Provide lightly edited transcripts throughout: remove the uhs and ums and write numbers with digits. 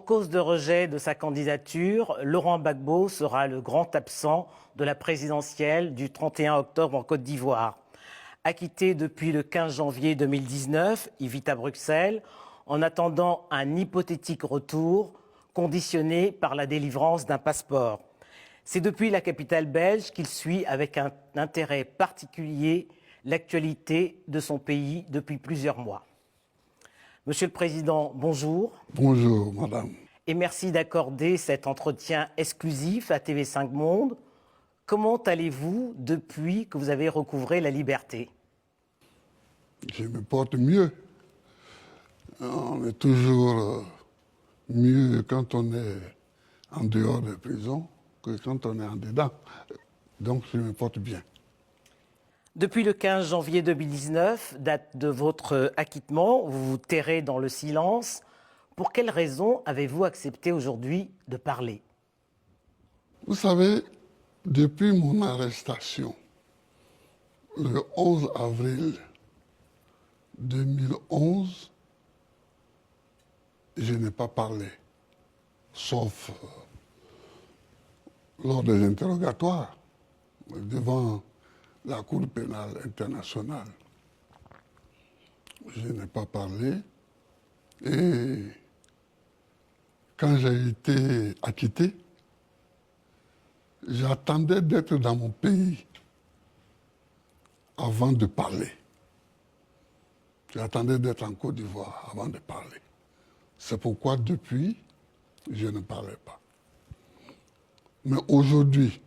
cause de rejet de sa candidature, Laurent Gbagbo sera le grand absent de la présidentielle du 31 octobre en Côte d'Ivoire. Acquitté depuis le 15 janvier 2019, il vit à Bruxelles en attendant un hypothétique retour conditionné par la délivrance d'un passeport. C'est depuis la capitale belge qu'il suit avec un intérêt particulier l'actualité de son pays depuis plusieurs mois. Monsieur le Président, bonjour. Bonjour, madame. Et merci d'accorder cet entretien exclusif à TV5 Monde. Comment allez-vous depuis que vous avez recouvré la liberté? Je me porte mieux. On est toujours mieux quand on est en dehors de prison que quand on est en dedans. Donc je me porte bien. Depuis le 15 janvier 2019, date de votre acquittement, vous vous terrez dans le silence. Pour quelles raisons avez-vous accepté aujourd'hui de parler? Vous savez, depuis mon arrestation, le 11 avril 2011, je n'ai pas parlé, sauf lors des interrogatoires devant la Cour pénale internationale. Je n'ai pas parlé et quand j'ai été acquitté, j'attendais d'être dans mon pays avant de parler. J'attendais d'être en Côte d'Ivoire avant de parler. C'est pourquoi depuis, je ne parlais pas. Mais aujourd'hui,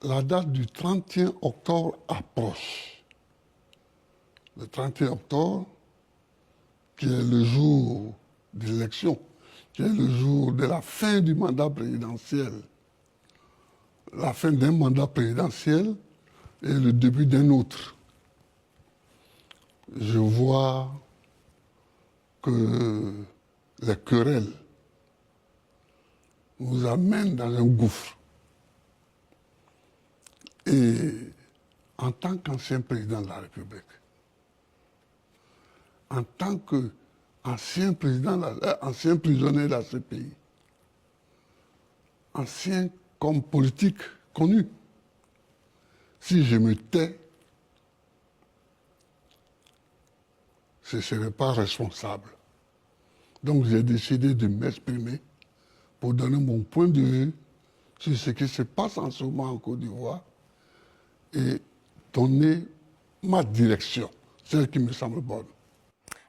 la date du 31 octobre approche. Le 31 octobre, qui est le jour de l'élection, qui est le jour de la fin du mandat présidentiel. La fin d'un mandat présidentiel et le début d'un autre. Je vois que les querelles nous amènent dans un gouffre. Et en tant qu'ancien président de la République, en tant qu'ancien ancien prisonnier de la CPI, ancien comme politique connu, si je me tais, je ne serai pas responsable. Donc j'ai décidé de m'exprimer pour donner mon point de vue sur ce qui se passe en ce moment en Côte d'Ivoire et donner ma direction, celle qui me semble bonne.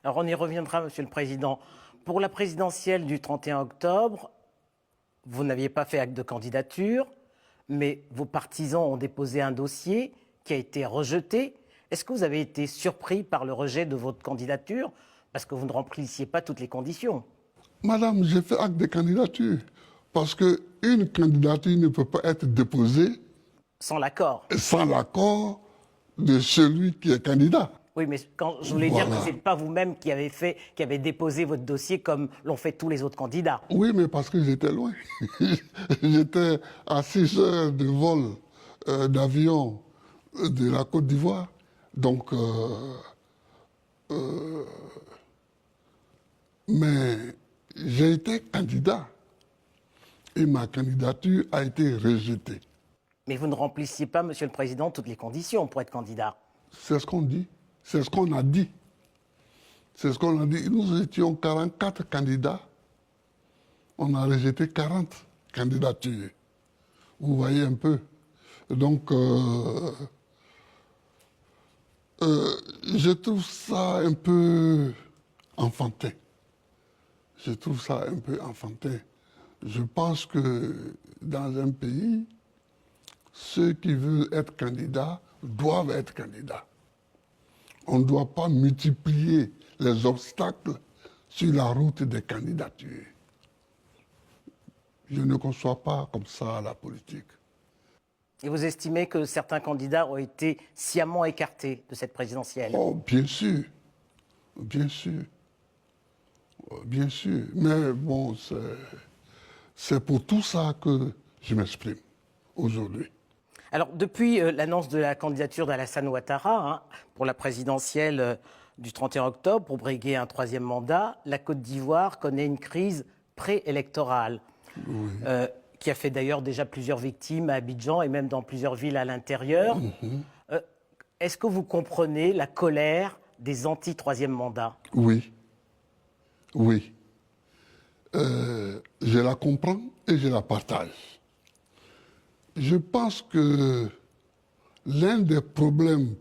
Alors on y reviendra, Monsieur le Président. Pour la présidentielle du 31 octobre, vous n'aviez pas fait acte de candidature, mais vos partisans ont déposé un dossier qui a été rejeté. Est-ce que vous avez été surpris par le rejet de votre candidature parce que vous ne remplissiez pas toutes les conditions? Madame, j'ai fait acte de candidature parce qu'une candidature ne peut pas être déposée sans l'accord de celui qui est candidat. Oui, mais quand je voulais dire que ce n'est pas vous-même qui avez déposé votre dossier comme l'ont fait tous les autres candidats. Oui, mais parce que j'étais loin. J'étais à 6 heures de vol d'avion de la Côte d'Ivoire. Donc, mais j'ai été candidat et ma candidature a été rejetée. Mais vous ne remplissiez pas, Monsieur le Président, toutes les conditions pour être candidat. C'est ce qu'on dit. C'est ce qu'on a dit. C'est ce qu'on a dit. Nous étions 44 candidats. On a rejeté 40 candidatures. Vous voyez un peu. Donc, je trouve ça un peu enfantin. Je trouve ça un peu enfantin. Je pense que dans un pays, ceux qui veulent être candidats doivent être candidats. On ne doit pas multiplier les obstacles sur la route des candidatures. Je ne conçois pas comme ça la politique. Et vous estimez que certains candidats ont été sciemment écartés de cette présidentielle? Oh, bien sûr. Bien sûr. Bien sûr. Mais bon, c'est pour tout ça que je m'exprime aujourd'hui. Alors, depuis l'annonce de la candidature d'Alassane Ouattara pour la présidentielle du 31 octobre, pour briguer un troisième mandat, la Côte d'Ivoire connaît une crise préélectorale, qui a fait d'ailleurs déjà plusieurs victimes à Abidjan et même dans plusieurs villes à l'intérieur. Est-ce que vous comprenez la colère des anti-troisième mandat? Oui, oui. Je la comprends et je la partage. Je pense que l'un des problèmes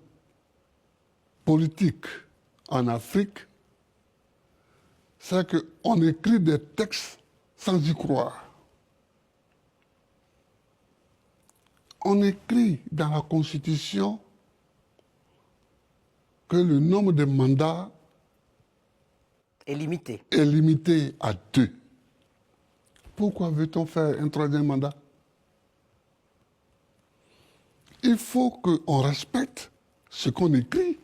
politiques en Afrique, c'est qu'on écrit des textes sans y croire. On écrit dans la Constitution que le nombre de mandats est limité à 2. Pourquoi veut-on faire un troisième mandat? Il faut qu'on respecte ce qu'on écrit.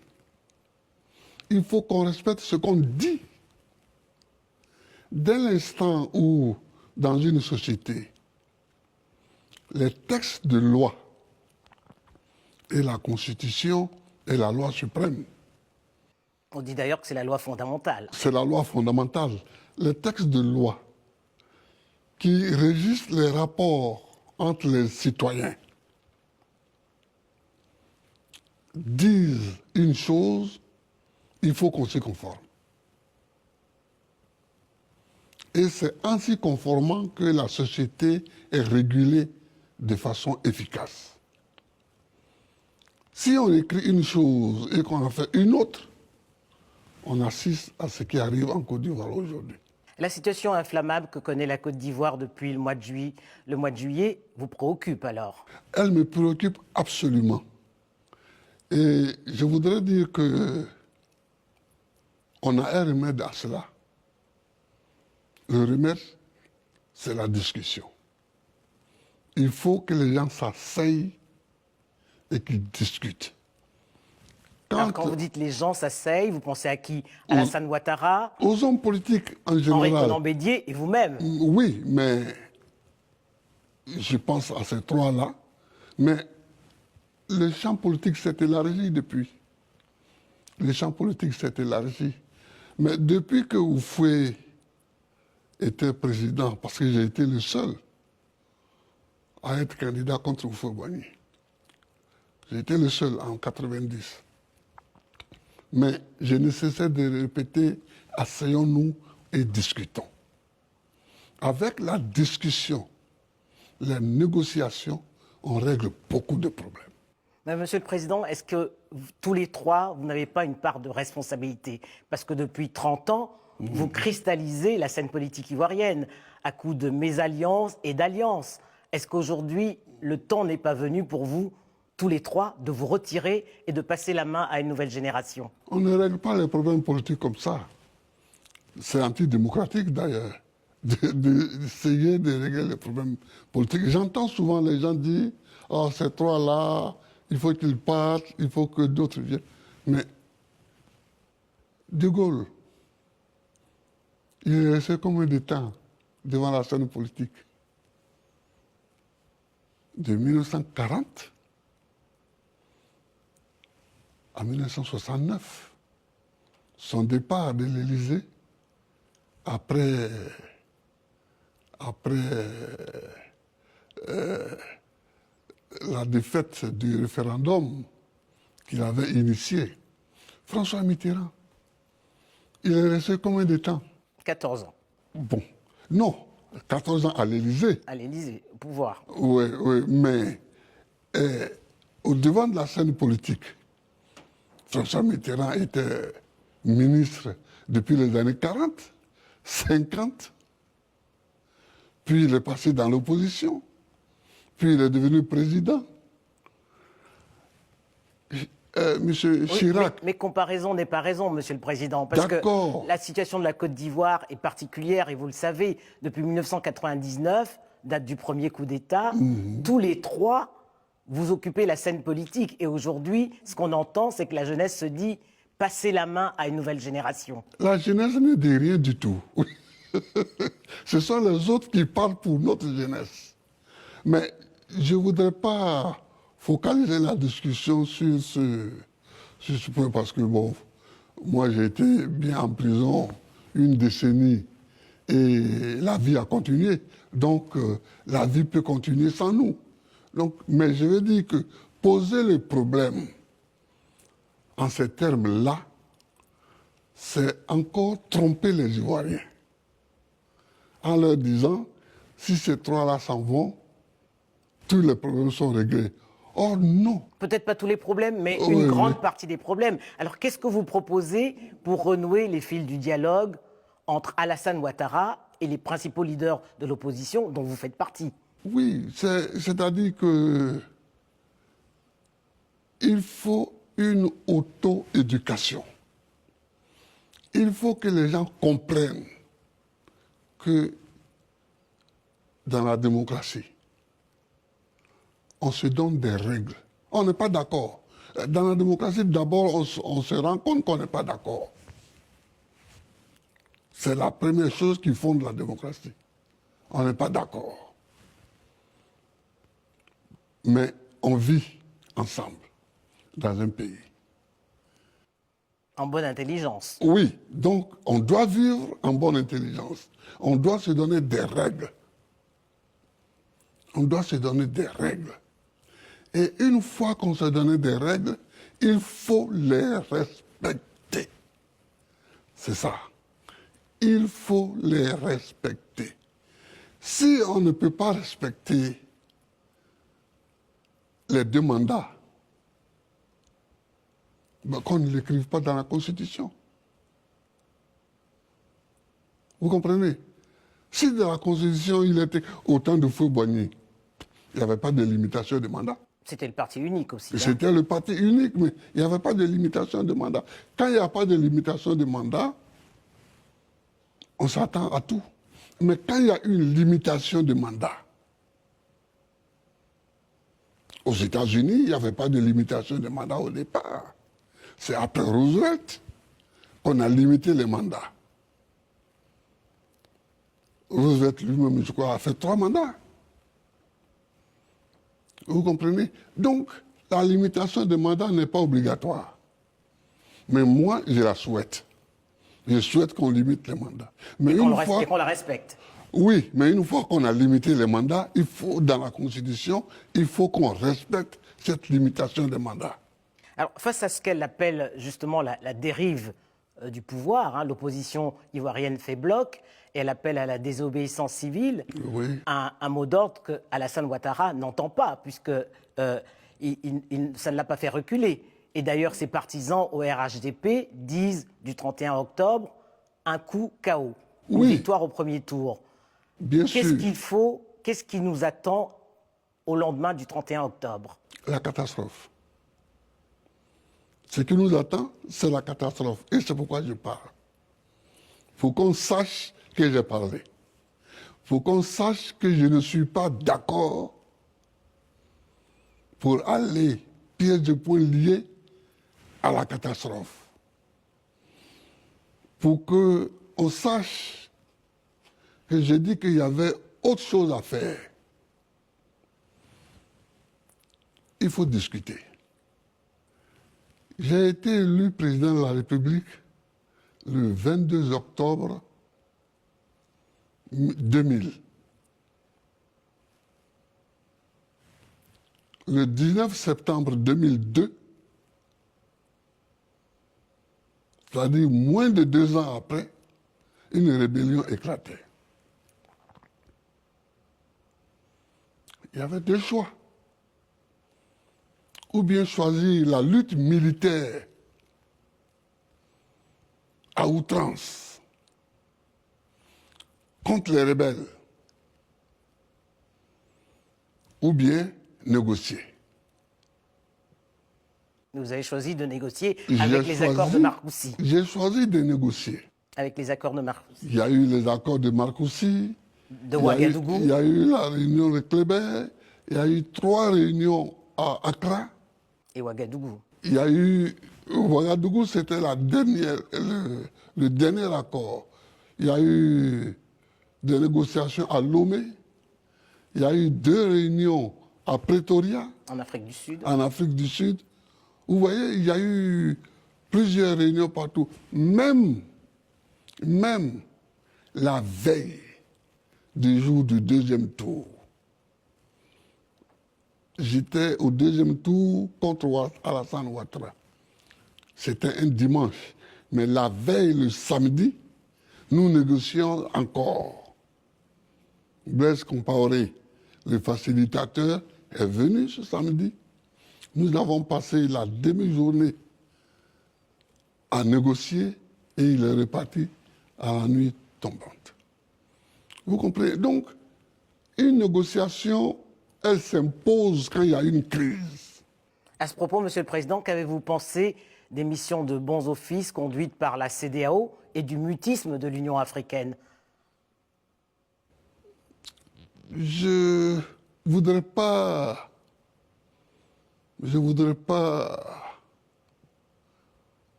Il faut qu'on respecte ce qu'on dit. Dès l'instant où, dans une société, les textes de loi et la Constitution est la loi suprême. On dit d'ailleurs que c'est la loi fondamentale. C'est la loi fondamentale. Les textes de loi qui régissent les rapports entre les citoyens disent une chose, il faut qu'on s'y conforme. Et c'est en s'y conformant que la société est régulée de façon efficace. Si on écrit une chose et qu'on en fait une autre, on assiste à ce qui arrive en Côte d'Ivoire aujourd'hui. La situation inflammable que connaît la Côte d'Ivoire depuis le mois de juillet vous préoccupe alors? Elle me préoccupe absolument. Et je voudrais dire que on a un remède à cela. Le remède, c'est la discussion. Il faut que les gens s'asseyent et qu'ils discutent. Alors, quand vous dites les gens s'asseyent, vous pensez à qui? Alassane Ouattara? Aux hommes politiques en général. Henri Konan Bédié et vous-même? Oui, mais je pense à ces trois-là. Mais le champ politique s'est élargi depuis. Le champ politique s'est élargi. Mais depuis que Oufoué était président, parce que j'ai été le seul à être candidat contre Houphouët-Boigny. J'ai été le seul en 90. Mais je ne cessais de répéter, asseyons-nous et discutons. Avec la discussion, la négociation, on règle beaucoup de problèmes. Mais Monsieur le Président, est-ce que tous les trois, vous n'avez pas une part de responsabilité? Parce que depuis 30 ans, vous cristallisez la scène politique ivoirienne à coups de mésalliances et d'alliances. Est-ce qu'aujourd'hui, le temps n'est pas venu pour vous, tous les trois, de vous retirer et de passer la main à une nouvelle génération? On ne règle pas les problèmes politiques comme ça. C'est antidémocratique d'ailleurs, d'essayer de régler les problèmes politiques. J'entends souvent les gens dire « Oh, ces trois-là, il faut qu'ils partent, il faut que d'autres viennent. » Mais De Gaulle, il est resté combien de temps devant la scène politique? De 1940 à 1969. Son départ de l'Élysée, après la défaite du référendum qu'il avait initié, François Mitterrand, il est resté combien de temps? 14 ans. Bon, non, 14 ans à l'Élysée. À l'Élysée, au pouvoir. Oui, oui, mais au devant de la scène politique, François Mitterrand était ministre depuis les années 40, 50, puis il est passé dans l'opposition, puis il est devenu président. Monsieur Chirac. Mais comparaison n'est pas raison, Monsieur le Président, parce que la situation de la Côte d'Ivoire est particulière, et vous le savez, depuis 1999, date du premier coup d'État, tous les trois, vous occupez la scène politique. Et aujourd'hui, ce qu'on entend, c'est que la jeunesse se dit « passer la main à une nouvelle génération ». La jeunesse ne dit rien du tout. Ce sont les autres qui parlent pour notre jeunesse. Mais je ne voudrais pas focaliser la discussion sur ce point parce que, bon, moi j'ai été bien en prison une décennie et la vie a continué. Donc, la vie peut continuer sans nous. Donc, mais je veux dire que poser les problèmes en ces termes-là, c'est encore tromper les Ivoiriens en leur disant, si ces trois-là s'en vont, tous les problèmes sont réglés. Or, non. Peut-être pas tous les problèmes, mais Oui, une grande oui. partie des problèmes. Alors, qu'est-ce que vous proposez pour renouer les fils du dialogue entre Alassane Ouattara et les principaux leaders de l'opposition dont vous faites partie? Oui, c'est-à-dire que il faut une auto-éducation. Il faut que les gens comprennent que dans la démocratie, on se donne des règles. On n'est pas d'accord. Dans la démocratie, d'abord, on se rend compte qu'on n'est pas d'accord. C'est la première chose qui fonde la démocratie. On n'est pas d'accord. Mais on vit ensemble dans un pays. En bonne intelligence. Oui, donc on doit vivre en bonne intelligence. On doit se donner des règles. On doit se donner des règles. Et une fois qu'on se donne des règles, il faut les respecter. C'est ça. Il faut les respecter. Si on ne peut pas respecter les deux mandats, ben qu'on ne l'écrive pas dans la Constitution. Vous comprenez? Si dans la Constitution, il était autant de feu Boigny, il n'y avait pas de limitation de mandat. C'était le parti unique aussi. C'était le parti unique, mais il n'y avait pas de limitation de mandat. Quand il n'y a pas de limitation de mandat, on s'attend à tout. Mais quand il y a une limitation de mandat, aux États-Unis, il n'y avait pas de limitation de mandat au départ. C'est après Roosevelt qu'on a limité les mandats. Roosevelt lui-même, je crois, a fait 3 mandats. Vous comprenez? Donc, la limitation de mandat n'est pas obligatoire. Mais moi, je la souhaite. Je souhaite qu'on limite les mandats. Mais Et qu'on la respecte. Oui, mais une fois qu'on a limité les mandats, il faut, dans la Constitution, il faut qu'on respecte cette limitation des mandats. Alors, face à ce qu'elle appelle justement la dérive du pouvoir, l'opposition ivoirienne fait bloc, et elle appelle à la désobéissance civile, Oui. un mot d'ordre que Alassane Ouattara n'entend pas, puisque ça ne l'a pas fait reculer. Et d'ailleurs, ses partisans au RHDP disent du 31 octobre, un coup KO, une victoire au premier tour. Bien sûr. Qu'est-ce qui nous attend au lendemain du 31 octobre? La catastrophe. Ce qui nous attend, c'est la catastrophe. Et c'est pourquoi je parle. Il faut qu'on sache que j'ai parlé. Il faut qu'on sache que je ne suis pas d'accord pour aller pièce de point lié à la catastrophe. Pour qu'on sache que j'ai dit qu'il y avait autre chose à faire. Il faut discuter. J'ai été élu président de la République le 22 octobre 2000. Le 19 septembre 2002, c'est-à-dire moins de 2 ans après, une rébellion éclatait. Il y avait 2 choix. Ou bien choisir la lutte militaire à outrance contre les rebelles, ou bien négocier. Vous avez choisi de négocier avec les accords de Marcoussis. J'ai choisi de négocier. Avec les accords de Marcoussis. Il y a eu les accords de Marcoussis. De Ouagadougou. Il y a eu la réunion de Kléber. Il y a eu 3 réunions à Accra. Et Ouagadougou. Il y a eu... Ouagadougou, c'était la dernière, le dernier accord. Il y a eu des négociations à Lomé. Il y a eu 2 réunions à Pretoria, En Afrique du Sud. en Afrique du Sud. Vous voyez, il y a eu plusieurs réunions partout. Même la veille du jour du deuxième tour, j'étais au deuxième tour contre Alassane Ouattara. C'était un dimanche. Mais la veille, le samedi, nous négocions encore. Blaise Compaoré, le facilitateur, est venu ce samedi. Nous avons passé la demi-journée à négocier et il est reparti à la nuit tombante. Vous comprenez? Donc, une négociation, elle s'impose quand il y a une crise. À ce propos, Monsieur le Président, qu'avez-vous pensé des missions de bons offices conduites par la CEDEAO et du mutisme de l'Union africaine? Je voudrais pas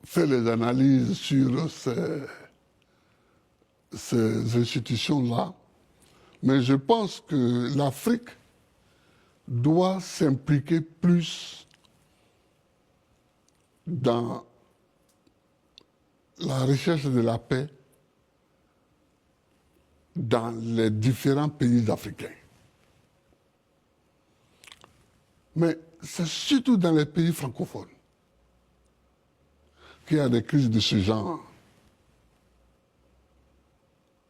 faire les analyses sur ces institutions-là, mais je pense que l'Afrique doit s'impliquer plus dans la recherche de la paix dans les différents pays africains. Mais c'est surtout dans les pays francophones qu'il y a des crises de ce genre.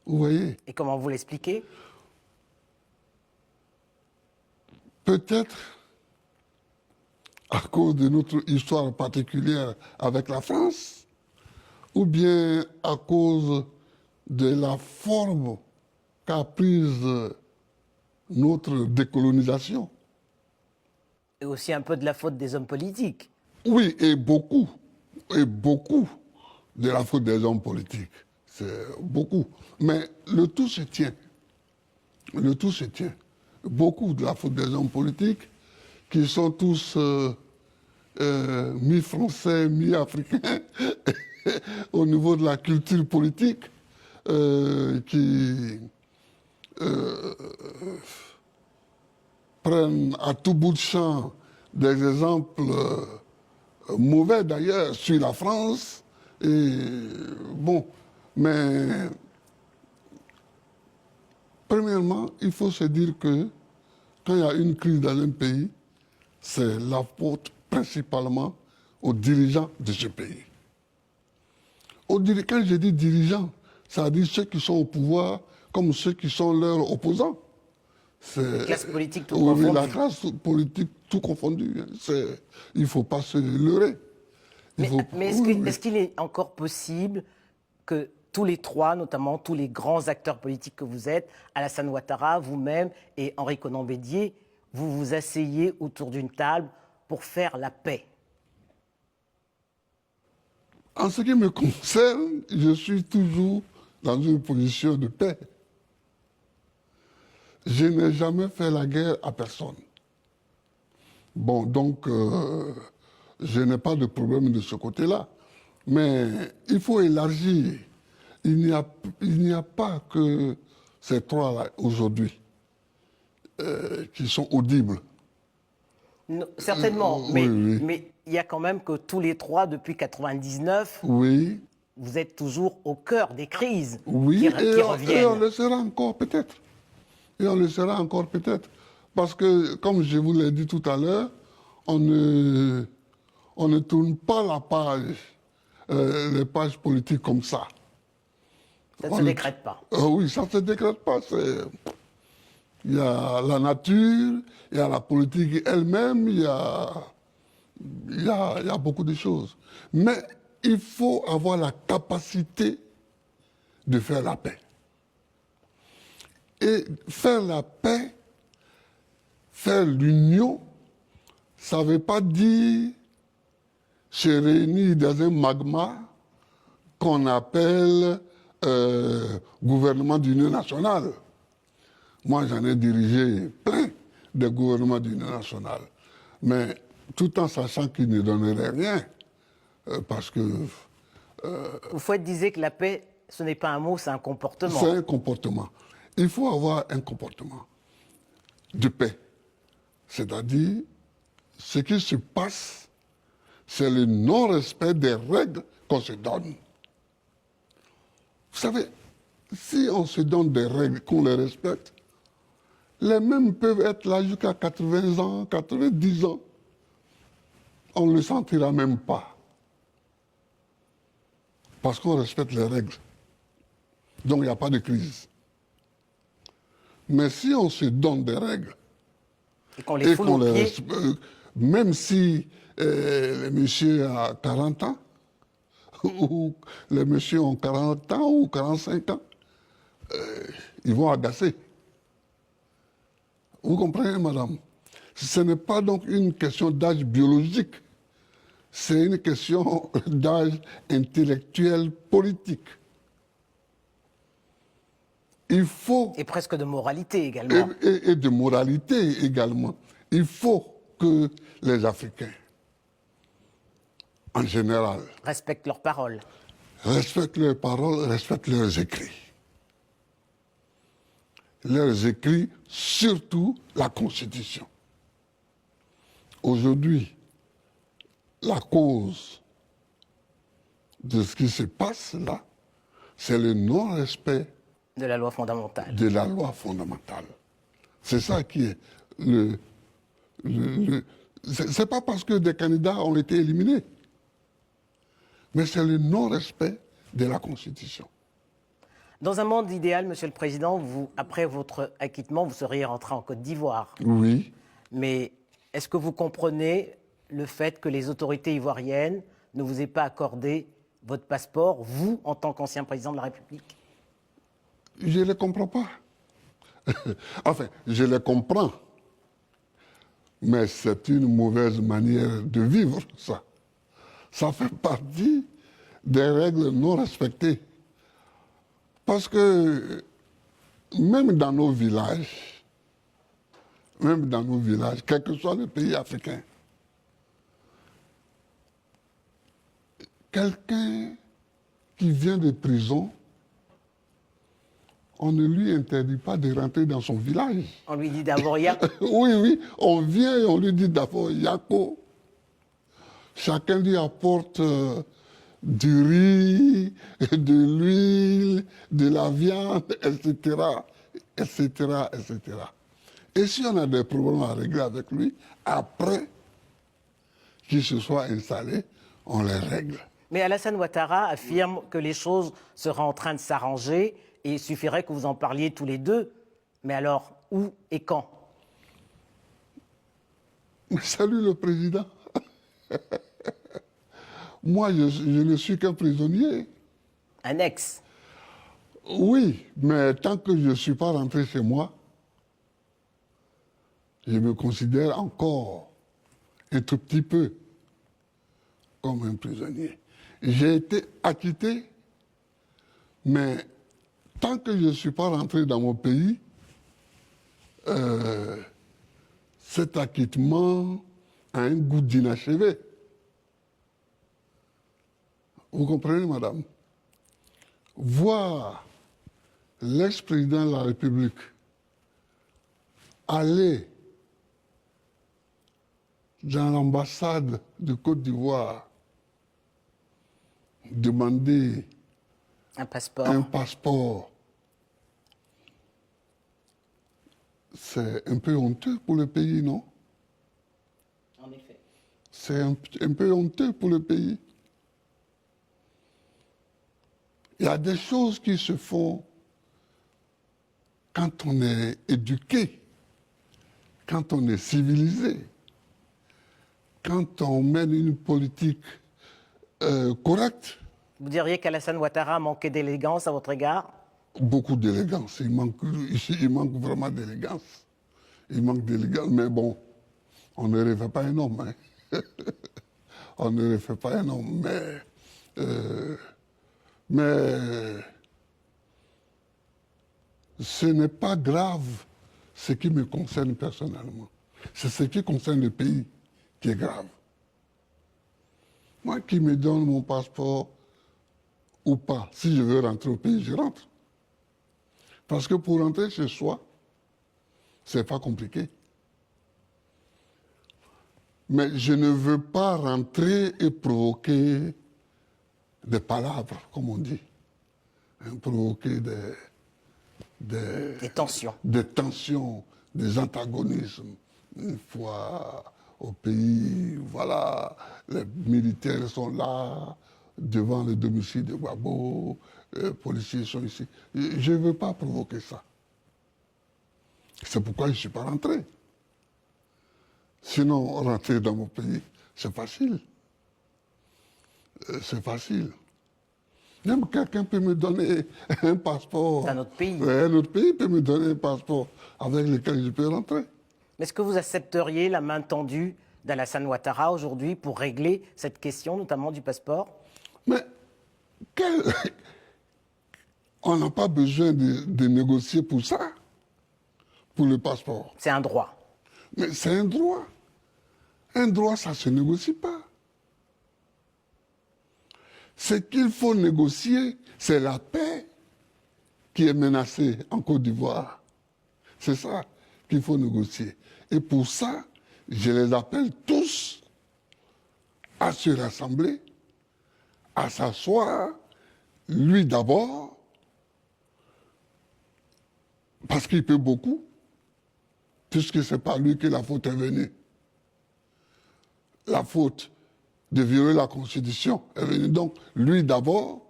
Vous voyez? Et comment vous l'expliquez? Peut-être à cause de notre histoire particulière avec la France, ou bien à cause de la forme qu'a prise notre décolonisation. Et aussi un peu de la faute des hommes politiques. Oui, et beaucoup de la faute des hommes politiques. C'est beaucoup. Mais le tout se tient. Le tout se tient. Beaucoup de la faute des hommes politiques, qui sont tous mi-français, mi-africains, au niveau de la culture politique, qui prennent à tout bout de champ des exemples mauvais d'ailleurs sur la France. Et bon, mais premièrement, il faut se dire que quand il y a une crise dans un pays, c'est la faute principalement aux dirigeants de ce pays. Quand je dis dirigeants, ça veut dire ceux qui sont au pouvoir comme ceux qui sont leurs opposants. La classe politique tout confondue. confondue. La classe politique tout confondue. Il ne faut pas se leurrer. Mais est-ce qu'il est encore possible que tous les trois, notamment tous les grands acteurs politiques que vous êtes, Alassane Ouattara, vous-même et Henri Konan Bédier, vous vous asseyez autour d'une table pour faire la paix? En ce qui me concerne, je suis toujours dans une position de paix. Je n'ai jamais fait la guerre à personne. Bon, donc, je n'ai pas de problème de ce côté-là. Mais il faut élargir. Il n'y a pas que ces trois-là aujourd'hui qui sont audibles. Non, certainement, oui. Mais il y a quand même que tous les trois, depuis 1999, oui. Vous êtes toujours au cœur des crises qui reviennent. Et on le sera encore peut-être. Et on le sera encore peut-être. Parce que, comme je vous l'ai dit tout à l'heure, on ne tourne pas la page, les pages politiques comme ça. Ça ne se décrète pas. Oui, ça ne se décrète pas. Il y a la nature, il y a la politique elle-même, il y a beaucoup de choses. Mais il faut avoir la capacité de faire la paix. Et faire la paix, faire l'union, ça ne veut pas dire se réunir dans un magma qu'on appelle gouvernement d'union nationale. Moi, j'en ai dirigé plein de gouvernements d'union nationale. Mais tout en sachant qu'ils ne donneraient rien. Parce que... Fouette disait que la paix, ce n'est pas un mot, c'est un comportement. C'est un comportement. Il faut avoir un comportement de paix. C'est-à-dire, ce qui se passe, c'est le non-respect des règles qu'on se donne. Vous savez, si on se donne des règles, qu'on les respecte, les mêmes peuvent être là jusqu'à 80 ans, 90 ans. On ne le sentira même pas. Parce qu'on respecte les règles. Donc il n'y a pas de crise. Mais si on se donne des règles, et qu'on les foule aux pieds, même si les messieurs ont 40 ans, ou les messieurs ont 40 ans ou 45 ans, ils vont agacer. Vous comprenez, madame? Ce n'est pas donc une question d'âge biologique, c'est une question d'âge intellectuel politique. Il faut... Et presque de moralité également. Et de moralité également. Il faut que les Africains, en général, Respectent leurs paroles. respectent leurs paroles, respectent leurs écrits. Leurs écrits, surtout la Constitution. Aujourd'hui, la cause de ce qui se passe là, c'est le non-respect De la loi fondamentale. de la loi fondamentale. C'est ça qui est c'est pas parce que des candidats ont été éliminés, mais c'est le non-respect de la Constitution. Dans un monde idéal, Monsieur le Président, vous, après votre acquittement, vous seriez rentré en Côte d'Ivoire. Oui. Mais est-ce que vous comprenez le fait que les autorités ivoiriennes ne vous aient pas accordé votre passeport, vous, en tant qu'ancien président de la République? Je ne les comprends pas. Enfin, je les comprends. Mais c'est une mauvaise manière de vivre, ça. Ça fait partie des règles non respectées. Parce que même dans nos villages, quel que soit le pays africain, quelqu'un qui vient de prison, on ne lui interdit pas de rentrer dans son village. On lui dit d'abord Yako. Oui, on vient et on lui dit d'abord Yako. Chacun lui apporte du riz, de l'huile, de la viande, etc., etc., etc. Et si on a des problèmes à régler avec lui, après qu'il se soit installé, on les règle. Mais Alassane Ouattara affirme que les choses seraient en train de s'arranger et il suffirait que vous en parliez tous les deux. Mais alors, où et quand? Mais salut le président. Moi, je ne suis qu'un prisonnier. Un ex. Oui, mais tant que je ne suis pas rentré chez moi, je me considère encore un tout petit peu comme un prisonnier. J'ai été acquitté, mais tant que je ne suis pas rentré dans mon pays, cet acquittement a un goût d'inachevé. Vous comprenez, madame? Voir l'ex-président de la République aller dans l'ambassade de Côte d'Ivoire demander Un passeport. un passeport, c'est un peu honteux pour le pays, non? En effet. C'est un peu honteux pour le pays. Il y a des choses qui se font quand on est éduqué, quand on est civilisé, quand on mène une politique correcte. Vous diriez qu'Alassane Ouattara manquait d'élégance à votre égard? Beaucoup d'élégance. Il manque vraiment d'élégance. Il manque d'élégance, mais bon, on ne refait pas un homme. Hein. On ne refait pas un homme, mais ce n'est pas grave ce qui me concerne personnellement. C'est ce qui concerne le pays qui est grave. Moi qui me donne mon passeport ou pas, si je veux rentrer au pays, je rentre. Parce que pour rentrer chez soi, c'est pas compliqué. Mais je ne veux pas rentrer et provoquer des palabres, comme on dit. Provoquer Des tensions. des tensions, des antagonismes. Une fois au pays, voilà, les militaires sont là, devant le domicile de Gbagbo, les policiers sont ici. Je ne veux pas provoquer ça. C'est pourquoi je ne suis pas rentré. Sinon, rentrer dans mon pays, c'est facile. C'est facile. Même quelqu'un peut me donner un passeport. D'un autre pays. Un autre pays peut me donner un passeport avec lequel je peux rentrer. Mais est-ce que vous accepteriez la main tendue d'Alassane Ouattara aujourd'hui pour régler cette question, notamment du passeport? Mais on n'a pas besoin de négocier pour ça, pour le passeport. C'est un droit. Mais c'est un droit. Un droit, ça ne se négocie pas. Ce qu'il faut négocier, c'est la paix qui est menacée en Côte d'Ivoire. C'est ça qu'il faut négocier. Et pour ça, je les appelle tous à se rassembler, à s'asseoir, lui d'abord, parce qu'il peut beaucoup, puisque ce n'est pas lui que la faute est venue. La faute de violer la Constitution est venue. Donc, lui d'abord,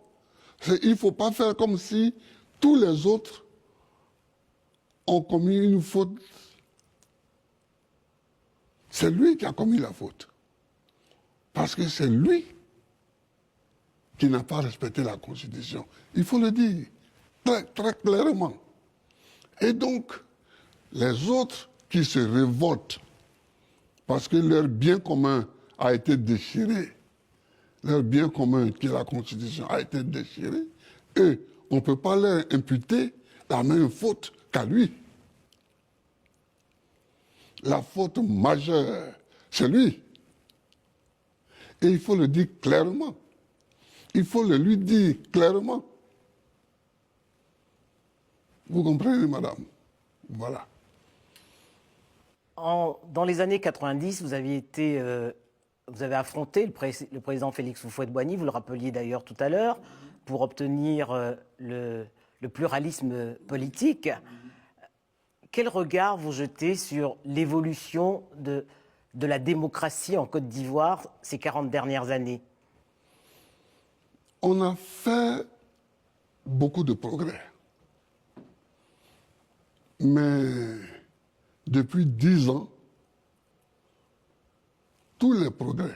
il ne faut pas faire comme si tous les autres ont commis une faute. C'est lui qui a commis la faute. Parce que c'est lui qui n'a pas respecté la Constitution. Il faut le dire très, très clairement. Et donc, les autres qui se révoltent parce que leur bien commun a été déchiré, leur bien commun qui est la Constitution a été déchiré, et on ne peut pas leur imputer la même faute qu'à lui. La faute majeure, c'est lui. Et il faut le dire clairement. Il faut le lui dire clairement. Vous comprenez, madame? Voilà. Dans les années 90, vous avez affronté le président Félix Houphouët-Boigny, vous le rappeliez d'ailleurs tout à l'heure, pour obtenir le pluralisme politique. Quel regard vous jetez sur l'évolution de la démocratie en Côte d'Ivoire ces 40 dernières années? On a fait beaucoup de progrès. Mais depuis 10 ans, tous les progrès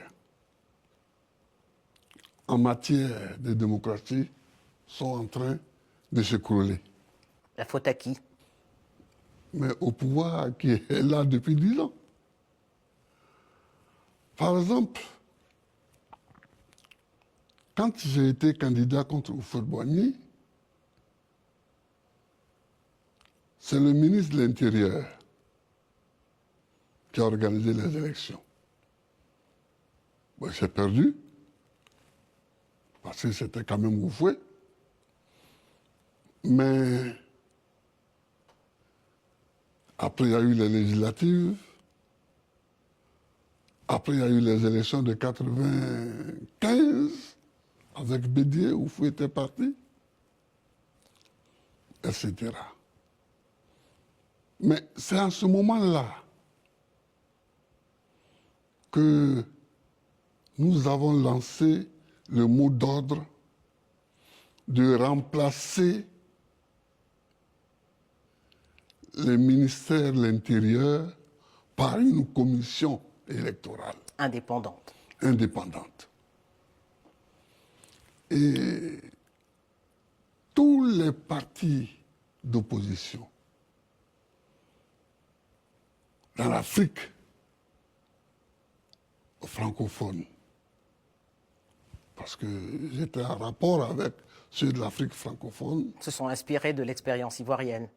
en matière de démocratie sont en train de s'écrouler. La faute à qui? Mais au pouvoir qui est là depuis 10 ans. Par exemple, quand j'ai été candidat contre Houphouët-Boigny, c'est le ministre de l'Intérieur qui a organisé les élections. Bon, j'ai perdu, parce que c'était quand même Houphouët. Mais après, il y a eu les législatives. Après, il y a eu les élections de 1995, avec Bédier, Houphouët était parti, etc. Mais c'est à ce moment-là que nous avons lancé le mot d'ordre de remplacer le ministère de l'Intérieur par une commission électorale. Indépendante. Indépendante. Et tous les partis d'opposition dans l'Afrique francophone, parce que j'étais en rapport avec ceux de l'Afrique francophone. Se sont inspirés de l'expérience ivoirienne.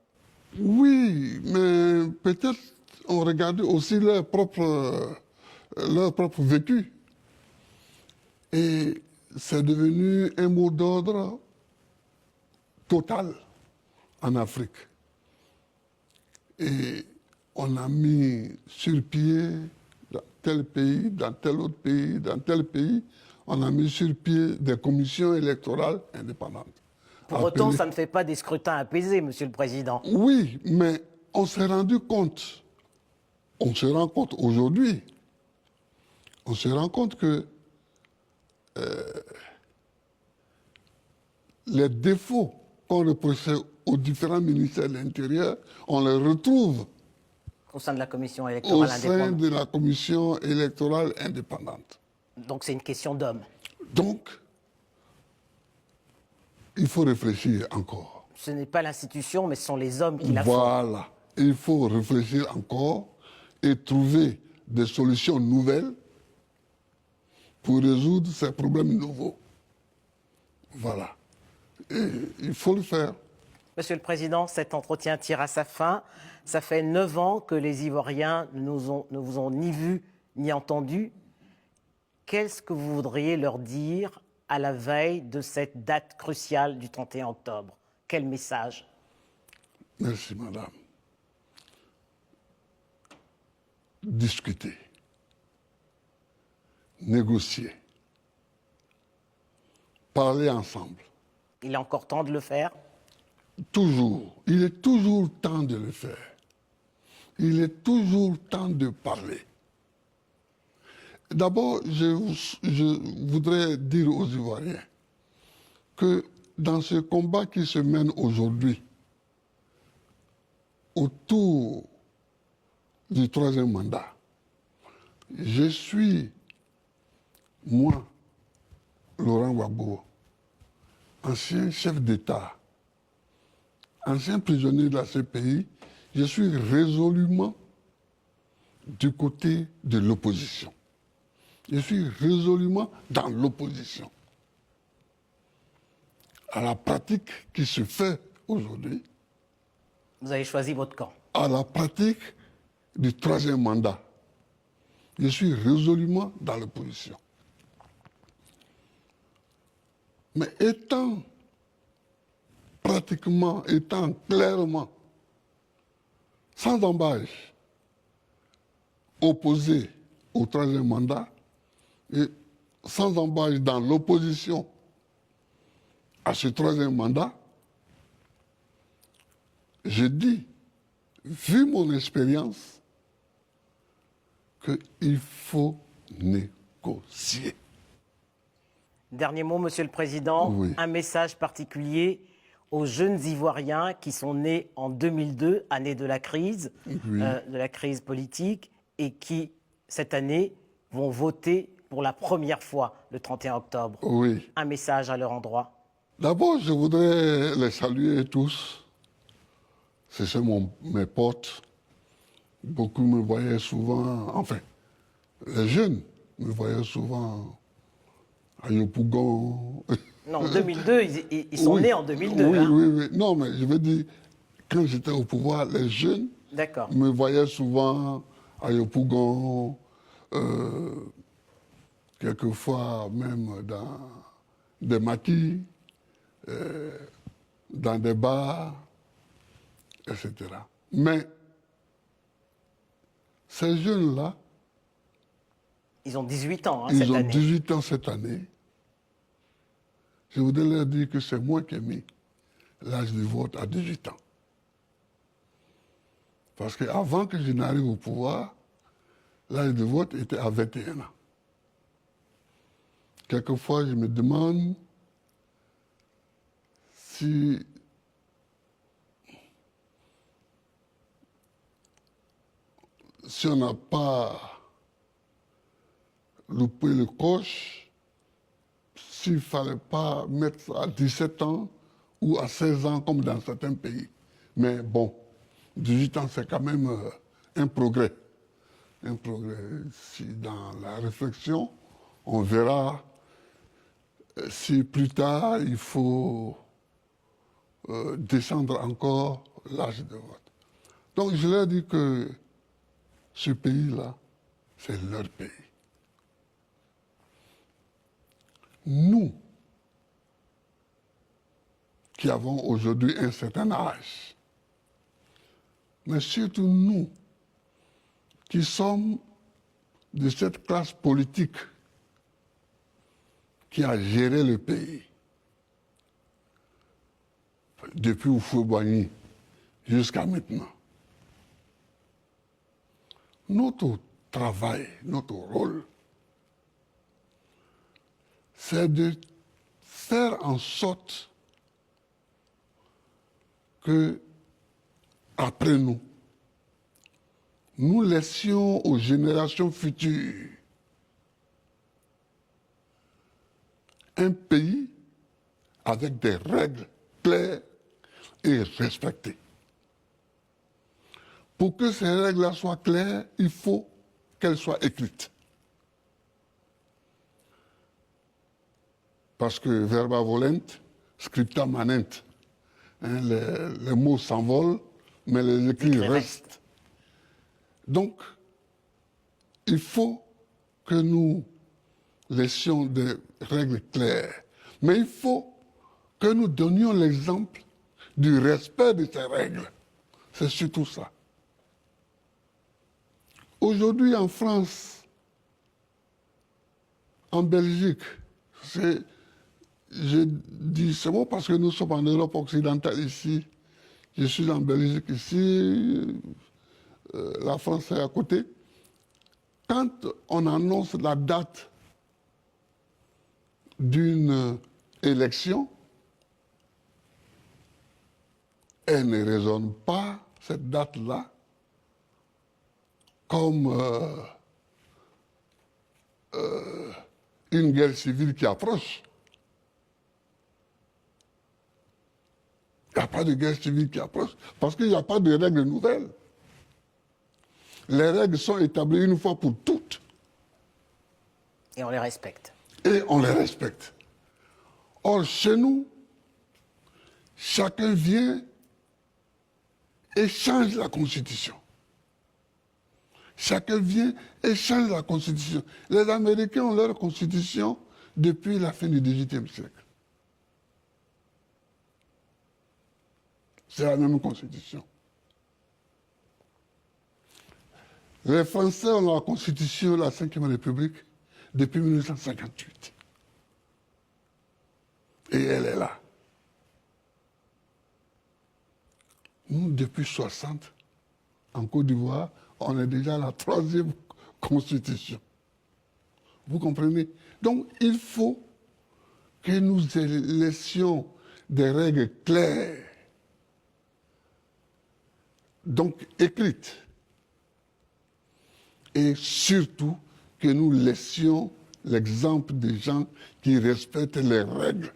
Oui, mais peut-être on regardait aussi leur propre vécu. Et c'est devenu un mot d'ordre total en Afrique. Et on a mis sur pied tel pays, dans tel autre pays, dans tel pays, on a mis sur pied des commissions électorales indépendantes. Pour autant, ça ne fait pas des scrutins apaisés, Monsieur le Président. Oui, mais on s'est rendu compte, on se rend compte aujourd'hui, on se rend compte que les défauts qu'on reprochait aux différents ministères de l'Intérieur, on les retrouve Au sein de la commission au électorale sein indépendante. de la commission électorale indépendante. Donc c'est une question d'hommes. Donc, il faut réfléchir encore. Ce n'est pas l'institution, mais ce sont les hommes qui la font. Voilà. Il faut réfléchir encore et trouver des solutions nouvelles pour résoudre ces problèmes nouveaux. Voilà. Et il faut le faire. Monsieur le Président, cet entretien tire à sa fin. Ça fait 9 ans que les Ivoiriens ne vous ont ni vu ni entendu. Qu'est-ce que vous voudriez leur dire à la veille de cette date cruciale du 31 octobre? Quel message? Merci, madame. Discuter, négocier, parler ensemble. Il est encore temps de le faire? Toujours. Il est toujours temps de le faire. Il est toujours temps de parler. D'abord, je voudrais dire aux Ivoiriens que dans ce combat qui se mène aujourd'hui autour du 3e mandat, je suis, moi, Laurent Gbagbo, ancien chef d'État, ancien prisonnier de la CPI, je suis résolument du côté de l'opposition. Je suis résolument dans l'opposition à la pratique qui se fait aujourd'hui, Vous avez choisi votre camp. à la pratique du 3e mandat. Je suis résolument dans l'opposition. Mais étant clairement, sans embâche, opposé au 3e mandat et sans embâche dans l'opposition à ce 3e mandat, je dis, vu mon expérience, qu'il faut négocier. Dernier mot, Monsieur le Président. Oui. Un message particulier aux jeunes Ivoiriens qui sont nés en 2002, année de la crise, Oui. de la crise politique, et qui, cette année, vont voter pour la première fois le 31 octobre. Oui. Un message à leur endroit. D'abord, je voudrais les saluer tous. Ce sont mes potes. Beaucoup me voyaient souvent, enfin, les jeunes me voyaient souvent à Yopougon. Non, en 2002, ils sont Oui. nés en 2002. Oui, hein. oui, oui. Non, mais je veux dire, quand j'étais au pouvoir, les jeunes D'accord. me voyaient souvent à Yopougon, quelquefois même dans des maquis, dans des bars, etc. Mais ces jeunes-là, Ils ont 18 ans hein, ils cette ont année. 18 ans cette année. Je voudrais leur dire que c'est moi qui ai mis l'âge du vote à 18 ans. Parce qu'avant que je n'arrive au pouvoir, l'âge de vote était à 21 ans. Quelquefois, je me demande si on n'a pas loupé le coche, s'il ne fallait pas mettre ça à 17 ans ou à 16 ans comme dans certains pays. Mais bon, 18 ans, c'est quand même un progrès. Un progrès. Si dans la réflexion, on verra si plus tard il faut descendre encore l'âge de vote. Donc je leur dis que ce pays-là, c'est leur pays. Nous, qui avons aujourd'hui un certain âge, mais surtout nous, qui sommes de cette classe politique qui a géré le pays depuis Houphouët-Boigny jusqu'à maintenant. Notre travail, notre rôle, c'est de faire en sorte que, après nous, nous laissions aux générations futures un pays avec des règles claires et respectées. Pour que ces règles-là soient claires, il faut qu'elles soient écrites. Parce que verba volent, scripta manent. Hein, les mots s'envolent, mais les écrits restent. Donc, il faut que nous laissions des règles claires. Mais il faut que nous donnions l'exemple du respect de ces règles. C'est surtout ça. Aujourd'hui, en France, en Belgique, je dis c'est bon parce que nous sommes en Europe occidentale ici. Je suis en Belgique ici, la France est à côté. Quand on annonce la date d'une élection, elle ne résonne pas, cette date-là, comme une guerre civile qui approche. Il n'y a pas de guerre civile qui approche, parce qu'il n'y a pas de règles nouvelles. Les règles sont établies une fois pour toutes. Et on les respecte. Et on les respecte. Or, chez nous, chacun vient et change la Constitution. Chacun vient et change la Constitution. Les Américains ont leur Constitution depuis la fin du XVIIIe siècle. C'est la même Constitution. Les Français ont leur Constitution, la Ve République, depuis 1958. Et elle est là. Nous, depuis 60, en Côte d'Ivoire, on est déjà à la 3e Constitution. Vous comprenez? Donc, il faut que nous laissions des règles claires, donc écrites, et surtout que nous laissions l'exemple des gens qui respectent les règles.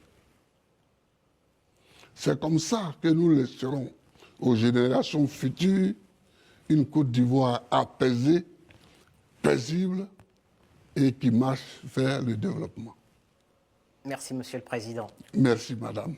C'est comme ça que nous laisserons aux générations futures une Côte d'Ivoire apaisée, paisible et qui marche vers le développement. Merci, Monsieur le Président. Merci, Madame.